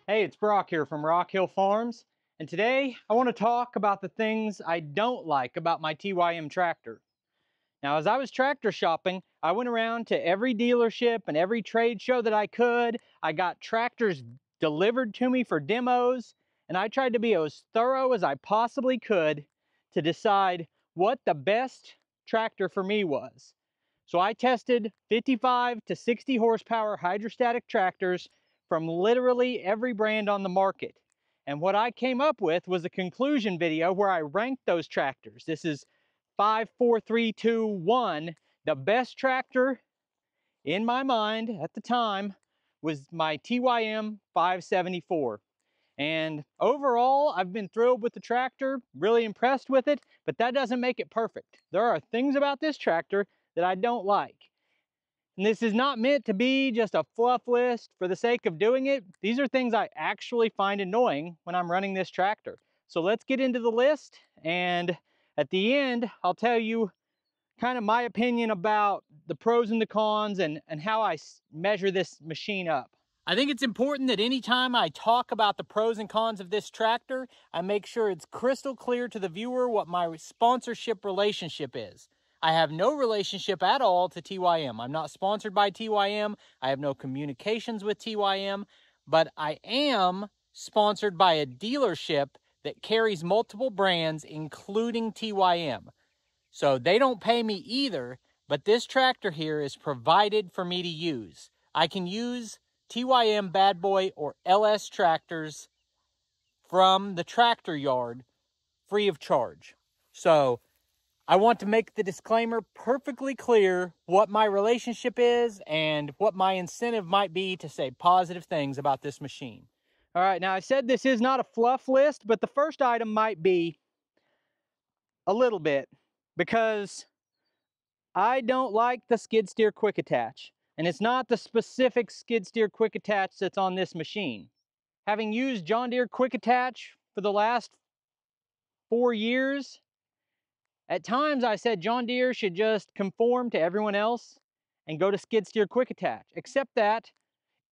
Hey, it's Brock here from Rock Hill Farms, and today I want to talk about the things I don't like about my TYM tractor. Now, as I was tractor shopping, I went around to every dealership and every trade show that I could. I got tractors delivered to me for demos, and I tried to be as thorough as I possibly could to decide what the best tractor for me was. So I tested 55 to 60 horsepower hydrostatic tractors from literally every brand on the market. And what I came up with was a conclusion video where I ranked those tractors. This is 5, 4, 3, 2, 1. The best tractor in my mind at the time was my TYM 574. And overall, I've been thrilled with the tractor, really impressed with it, but that doesn't make it perfect. There are things about this tractor that I don't like. And this is not meant to be just a fluff list for the sake of doing it. These are things I actually find annoying when I'm running this tractor. So let's get into the list, and at the end, I'll tell you kind of my opinion about the pros and the cons and how I measure this machine up. I think it's important that anytime I talk about the pros and cons of this tractor, I make sure it's crystal clear to the viewer what my sponsorship relationship is. I have no relationship at all to TYM. I'm not sponsored by TYM. I have no communications with TYM, but I am sponsored by a dealership that carries multiple brands, including TYM. So they don't pay me either, but this tractor here is provided for me to use. I can use TYM Bad Boy or LS tractors from the tractor yard free of charge. So I want to make the disclaimer perfectly clear what my relationship is and what my incentive might be to say positive things about this machine. All right, now I said this is not a fluff list, but the first item might be a little bit, because I don't like the skid steer quick attach, and it's not the specific skid steer quick attach that's on this machine. Having used John Deere quick attach for the last 4 years, at times I said John Deere should just conform to everyone else and go to skid steer quick attach, except that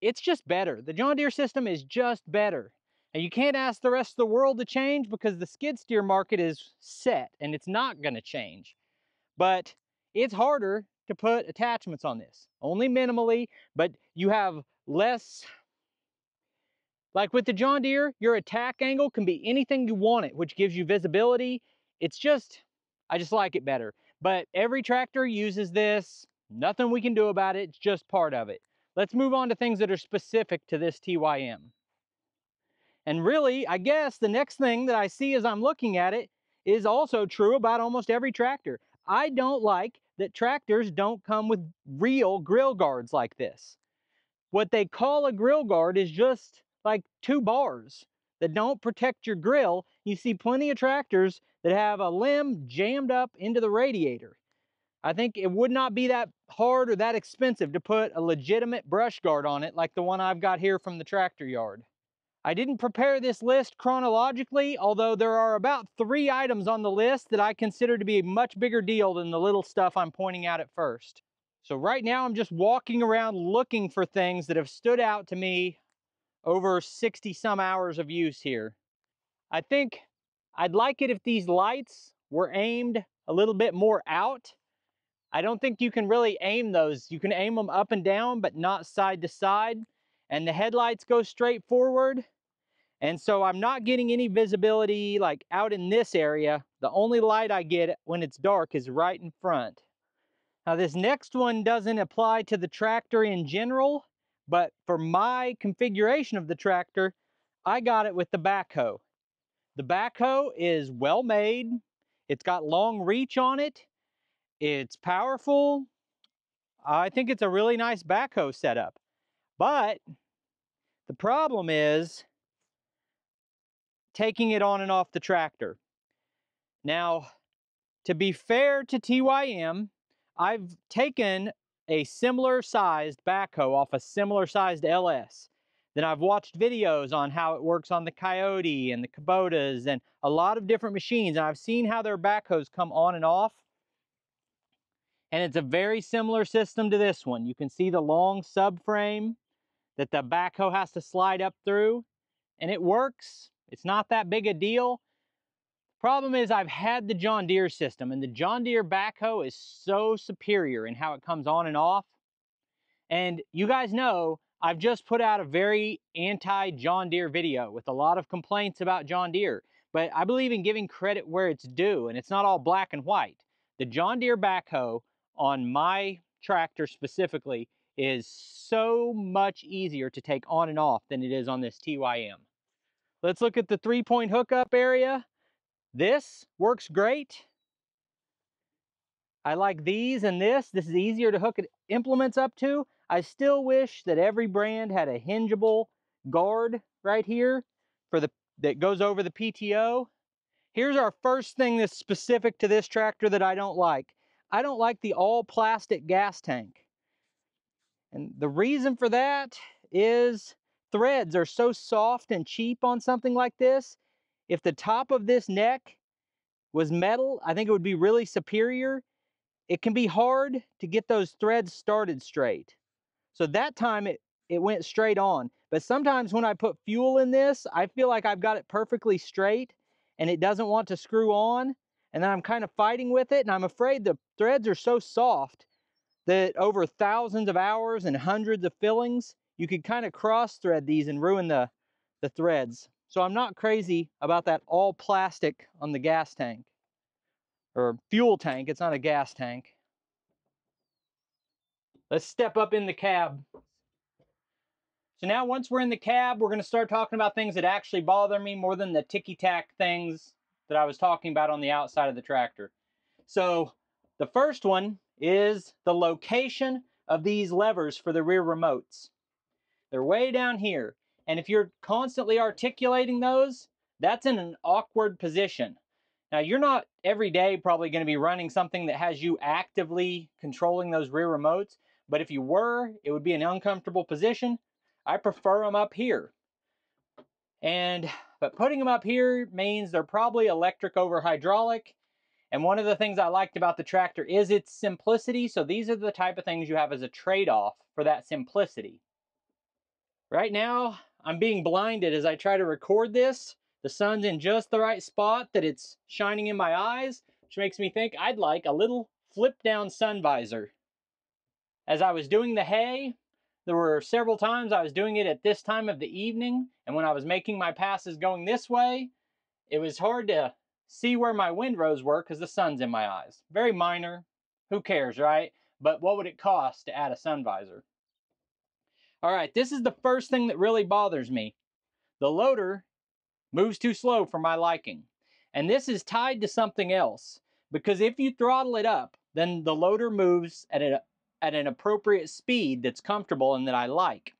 it's just better. The John Deere system is just better. And you can't ask the rest of the world to change because the skid steer market is set and it's not going to change. But it's harder to put attachments on this, only minimally, but you have less. Like with the John Deere, your attack angle can be anything you want it, which gives you visibility. It's just, I just like it better. But every tractor uses this. Nothing we can do about it. It's just part of it. Let's move on to things that are specific to this TYM. And really, I guess the next thing that I see as I'm looking at it is also true about almost every tractor. I don't like that tractors don't come with real grill guards like this. What they call a grill guard is just like 2 bars that don't protect your grill. You see plenty of tractors that have a limb jammed up into the radiator. I think it would not be that hard or that expensive to put a legitimate brush guard on it like the one I've got here from the tractor yard. I didn't prepare this list chronologically, although there are about 3 items on the list that I consider to be a much bigger deal than the little stuff I'm pointing out at first. So right now I'm just walking around looking for things that have stood out to me over 60 some hours of use here. I think I'd like it if these lights were aimed a little bit more out. I don't think you can really aim those. You can aim them up and down, but not side to side. And the headlights go straight forward. And so I'm not getting any visibility like out in this area. The only light I get when it's dark is right in front. Now this next one doesn't apply to the tractor in general, but for my configuration of the tractor, I got it with the backhoe. The backhoe is well made. It's got long reach on it. It's powerful. I think it's a really nice backhoe setup. But the problem is taking it on and off the tractor. Now, to be fair to TYM, I've taken a similar sized backhoe off a similar sized LS. Then I've watched videos on how it works on the Coyote and the Kubotas and a lot of different machines, and I've seen how their backhoes come on and off. And it's a very similar system to this one. You can see the long subframe that the backhoe has to slide up through. and it works. It's not that big a deal. Problem is, I've had the John Deere system, and the John Deere backhoe is so superior in how it comes on and off. And you guys know, I've just put out a very anti-John Deere video with a lot of complaints about John Deere. But I believe in giving credit where it's due, and it's not all black and white. The John Deere backhoe on my tractor specifically is so much easier to take on and off than it is on this TYM. Let's look at the 3-point hookup area. This works great. I like these and this. This is easier to hook implements up to. I still wish that every brand had a hingeable guard right here that goes over the PTO. Here's our first thing that's specific to this tractor that I don't like. I don't like the all plastic gas tank. And the reason for that is threads are so soft and cheap on something like this. If the top of this neck was metal, I think it would be really superior. It can be hard to get those threads started straight. So that time it went straight on. But sometimes when I put fuel in this, I feel like I've got it perfectly straight and it doesn't want to screw on. And then I'm kind of fighting with it, and I'm afraid the threads are so soft that over thousands of hours and hundreds of fillings, you could kind of cross thread these and ruin the threads. So I'm not crazy about that all plastic on the gas tank or fuel tank. It's not a gas tank. Let's step up in the cab. So now once we're in the cab, we're going to start talking about things that actually bother me more than the ticky-tack things that I was talking about on the outside of the tractor. So the first one is the location of these levers for the rear remotes. They're way down here. And if you're constantly articulating those, that's in an awkward position. Now, you're not every day probably going to be running something that has you actively controlling those rear remotes, but if you were, it would be an uncomfortable position. I prefer them up here. But putting them up here means they're probably electric over hydraulic. And one of the things I liked about the tractor is its simplicity. So these are the type of things you have as a trade-off for that simplicity. Right now, I'm being blinded as I try to record this. The sun's in just the right spot that it's shining in my eyes, which makes me think I'd like a little flip-down sun visor. As I was doing the hay, there were several times I was doing it at this time of the evening, and when I was making my passes going this way, it was hard to see where my windrows were because the sun's in my eyes. Very minor. Who cares, right? But what would it cost to add a sun visor? All right, this is the first thing that really bothers me. The loader moves too slow for my liking. And this is tied to something else, because if you throttle it up, then the loader moves at an appropriate speed that's comfortable and that I like.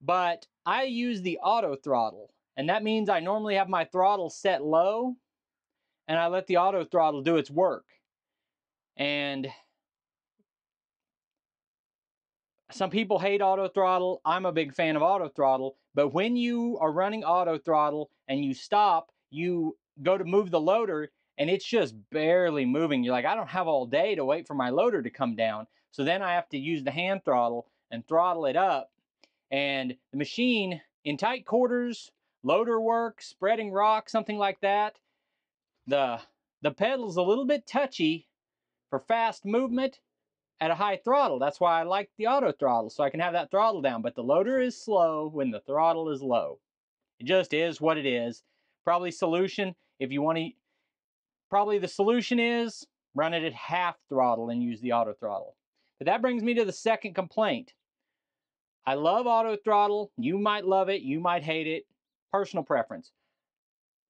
But I use the auto throttle, and that means I normally have my throttle set low, and I let the auto throttle do its work. And some people hate auto throttle. I'm a big fan of auto throttle, but when you are running auto throttle and you stop, you go to move the loader and it's just barely moving. You're like, I don't have all day to wait for my loader to come down. So then I have to use the hand throttle and throttle it up. And the machine in tight quarters, loader work, spreading rock, something like that, the pedal's a little bit touchy for fast movement at a high throttle. That's why I like the auto throttle, so I can have that throttle down. But the loader is slow when the throttle is low. It just is what it is. Probably solution, if you want to, probably the solution is run it at half throttle and use the auto throttle. But that brings me to the second complaint. I love auto throttle. You might love it, you might hate it. Personal preference.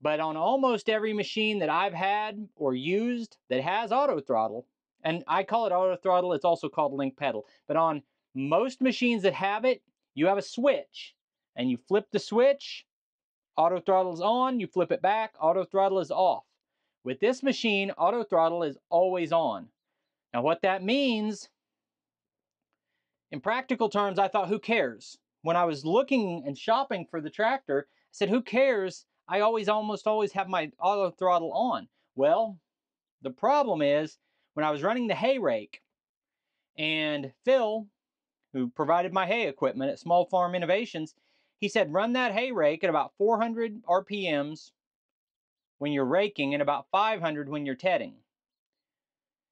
But on almost every machine that I've had or used that has auto throttle, and I call it auto throttle, it's also called link pedal, but on most machines that have it, you have a switch, and you flip the switch, auto throttle is on, you flip it back, auto throttle is off. With this machine, auto throttle is always on. Now what that means, in practical terms, I thought, who cares? When I was looking and shopping for the tractor, I said, who cares? I almost always have my auto throttle on. Well, the problem is when I was running the hay rake, and Phil, who provided my hay equipment at Small Farm Innovations, He said run that hay rake at about 400 RPMs when you're raking and about 500 when you're tedding.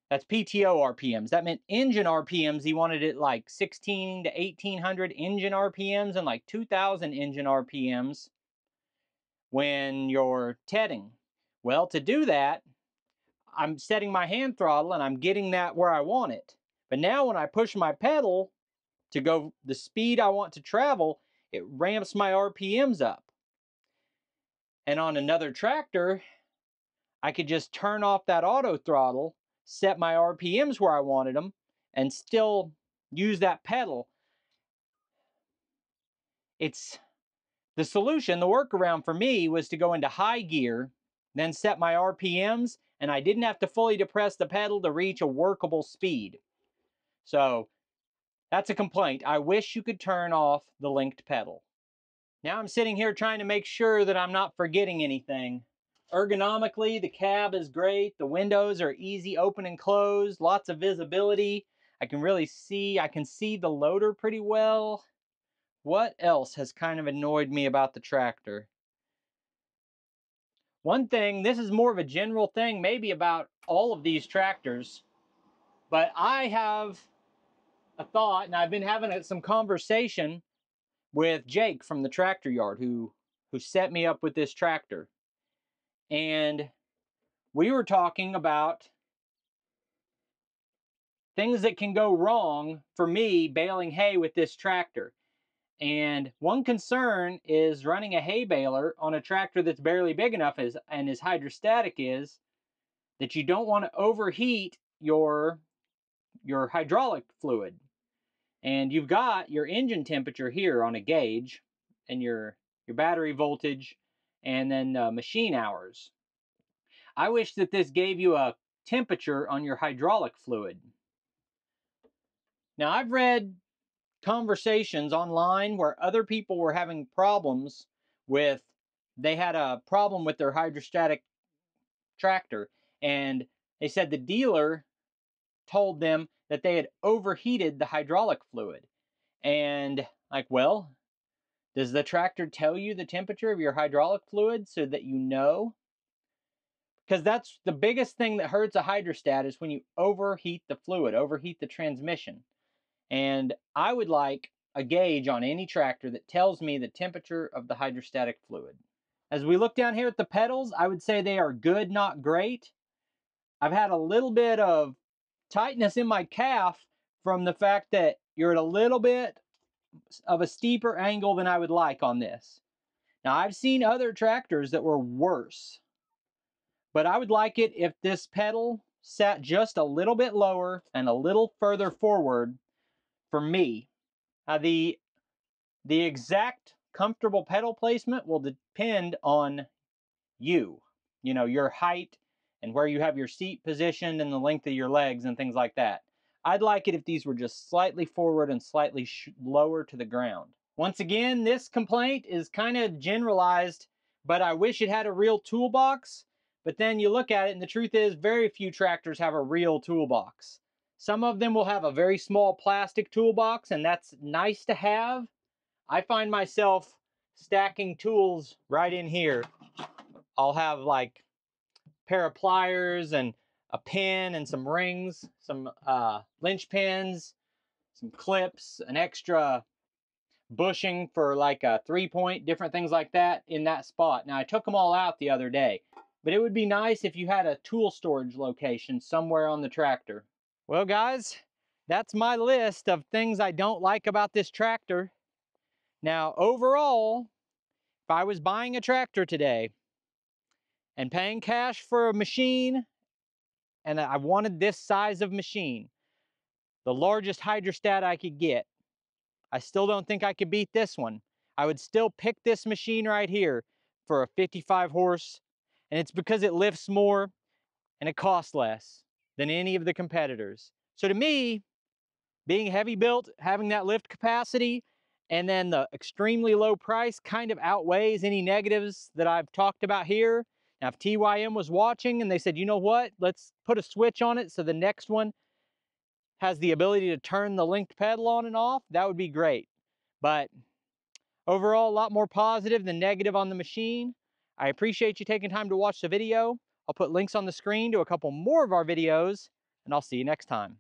That's PTO RPMs. That meant engine RPMs. He wanted it like 16 to 1800 engine RPMs and like 2000 engine RPMs when you're tedding. Well, to do that, I'm setting my hand throttle and I'm getting that where I want it. But now when I push my pedal to go the speed I want to travel, it ramps my RPMs up. And on another tractor, I could just turn off that auto throttle, set my RPMs where I wanted them, and still use that pedal. It's the solution. The workaround for me was to go into high gear, then set my RPMs, and I didn't have to fully depress the pedal to reach a workable speed. So that's a complaint. I wish you could turn off the linked pedal. Now I'm sitting here trying to make sure that I'm not forgetting anything. Ergonomically, the cab is great. The windows are easy open and close, lots of visibility. I can see the loader pretty well. What else has kind of annoyed me about the tractor? One thing, this is more of a general thing, maybe about all of these tractors, but I have a thought, and I've been having some conversation with Jake from the tractor yard who set me up with this tractor. And we were talking about things that can go wrong for me baling hay with this tractor. And one concern is running a hay baler on a tractor that's barely big enough and as hydrostatic is that you don't want to overheat your hydraulic fluid. And you've got your engine temperature here on a gauge and your battery voltage and then machine hours. I wish that this gave you a temperature on your hydraulic fluid. Now, I've read conversations online where other people were having problems with, they had a problem with their hydrostatic tractor, and they said the dealer told them that they had overheated the hydraulic fluid. And like, well, does the tractor tell you the temperature of your hydraulic fluid so that you know? Because that's the biggest thing that hurts a hydrostat is when you overheat the fluid, overheat the transmission. And I would like a gauge on any tractor that tells me the temperature of the hydrostatic fluid. As we look down here at the pedals, I would say they are good, not great. I've had a little bit of tightness in my calf from the fact that you're at a little bit of a steeper angle than I would like on this. Now, I've seen other tractors that were worse, but I would like it if this pedal sat just a little bit lower and a little further forward for me. The exact comfortable pedal placement will depend on you, your height and where you have your seat positioned and the length of your legs and things like that. I'd like it if these were just slightly forward and slightly lower to the ground. Once again, this complaint is kind of generalized, but I wish it had a real toolbox. But then you look at it and the truth is very few tractors have a real toolbox. Some of them will have a very small plastic toolbox, and that's nice to have. I find myself stacking tools right in here. I'll have like a pair of pliers and a pin and some rings, some linch pins, some clips, an extra bushing for like a 3-point, different things like that in that spot. Now I took them all out the other day, but it would be nice if you had a tool storage location somewhere on the tractor. Well guys, that's my list of things I don't like about this tractor. Now overall, if I was buying a tractor today and paying cash for a machine and I wanted this size of machine, the largest hydrostat I could get, I still don't think I could beat this one. I would still pick this machine right here for a 55 horse, and it's because it lifts more and it costs less than any of the competitors. So to me, being heavy built, having that lift capacity, and then the extremely low price kind of outweighs any negatives that I've talked about here. Now, if TYM was watching and they said, you know what, let's put a switch on it so the next one has the ability to turn the linked pedal on and off, that would be great. But Overall, a lot more positive than negative on the machine. I appreciate you taking time to watch the video. I'll put links on the screen to a couple more of our videos, and I'll see you next time.